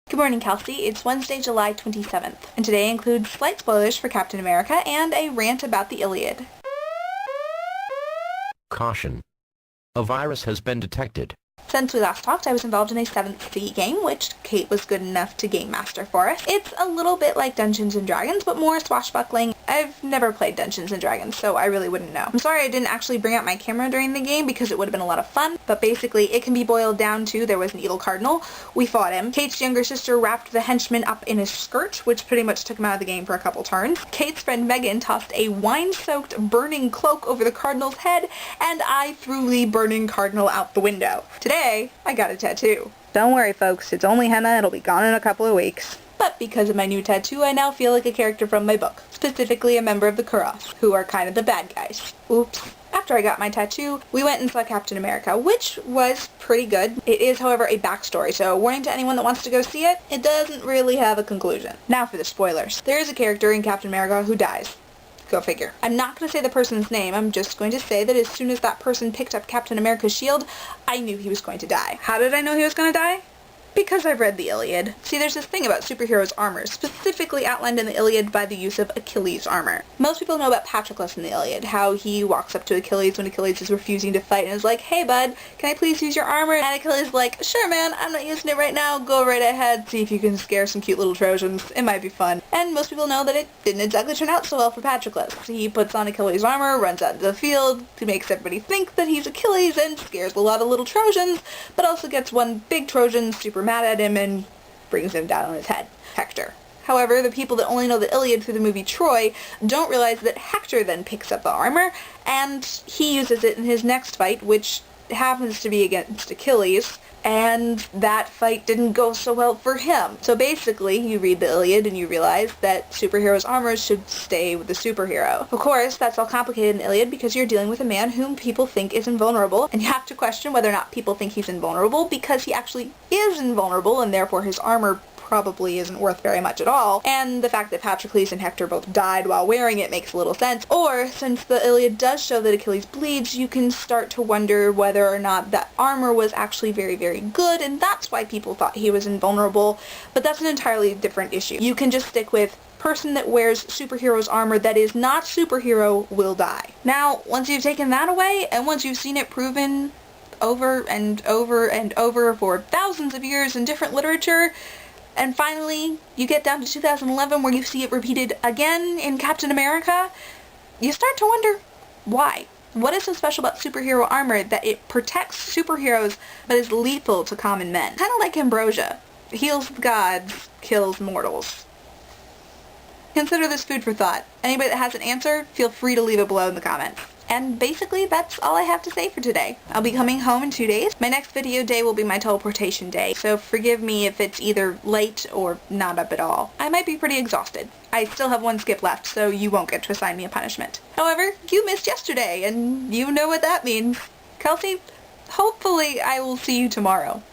Good morning, Kelsey. It's Wednesday, July 27th, and today includes slight spoilers for Captain America and a rant about the Iliad. Caution. A virus has been detected. Since we last talked, I was involved in a 7th Sea game, which Kate was good enough to game master for us. It's a little bit like Dungeons & Dragons, but more swashbuckling. I've never played Dungeons & Dragons, so I really wouldn't know. I'm sorry I didn't actually bring out my camera during the game because it would have been a lot of fun, but basically it can be boiled down to there was an evil cardinal. We fought him. Kate's younger sister wrapped the henchman up in his skirt, which pretty much took him out of the game for a couple turns. Kate's friend Megan tossed a wine-soaked burning cloak over the cardinal's head, and I threw the burning cardinal out the window. Today, I got a tattoo. Don't worry, folks, it's only henna. It'll be gone in a couple of weeks. But because of my new tattoo, I now feel like a character from my book, specifically a member of the Kuros, who are kind of the bad guys. Oops. After I got my tattoo, we went and saw Captain America, which was pretty good. It is, however, a backstory, so warning to anyone that wants to go see it, it doesn't really have a conclusion. Now for the spoilers. There is a character in Captain America who dies. Go figure. I'm not going to say the person's name, I'm just going to say that as soon as that person picked up Captain America's shield, I knew he was going to die. How did I know he was going to die? Because I've read the Iliad. See, there's this thing about superheroes' armor, specifically outlined in the Iliad by the use of Achilles' armor. Most people know about Patroclus in the Iliad, how he walks up to Achilles when Achilles is refusing to fight and is like, "Hey bud, can I please use your armor?" And Achilles is like, "Sure man, I'm not using it right now, go right ahead, see if you can scare some cute little Trojans, it might be fun." And most people know that it didn't exactly turn out so well for Patroclus. He puts on Achilles' armor, runs out into the field, he makes everybody think that he's Achilles and scares a lot of little Trojans, but also gets one big Trojan super mad at him and brings him down on his head. Hector. However, the people that only know the Iliad through the movie Troy don't realize that Hector then picks up the armor, and he uses it in his next fight, which happens to be against Achilles, and that fight didn't go so well for him. So basically, you read the Iliad and you realize that superheroes' armors should stay with the superhero. Of course, that's all complicated in the Iliad because you're dealing with a man whom people think is invulnerable, and you have to question whether or not people think he's invulnerable because he actually is invulnerable, and therefore his armor probably isn't worth very much at all, and the fact that Patroclus and Hector both died while wearing it makes little sense. Or, since the Iliad does show that Achilles bleeds, you can start to wonder whether or not that armor was actually very, very good, and that's why people thought he was invulnerable, but that's an entirely different issue. You can just stick with person that wears superhero's armor that is not superhero will die. Now, once you've taken that away, and once you've seen it proven over and over and over for thousands of years in different literature, and finally, you get down to 2011 where you see it repeated again in Captain America, you start to wonder why. What is so special about superhero armor that it protects superheroes but is lethal to common men? Kind of like ambrosia. Heals the gods, kills mortals. Consider this food for thought. Anybody that has an answer, feel free to leave it below in the comments. And basically, that's all I have to say for today. I'll be coming home in 2 days. My next video day will be my teleportation day, so forgive me if it's either late or not up at all. I might be pretty exhausted. I still have one skip left, so you won't get to assign me a punishment. However, you missed yesterday, and you know what that means. Kelsey, hopefully I will see you tomorrow.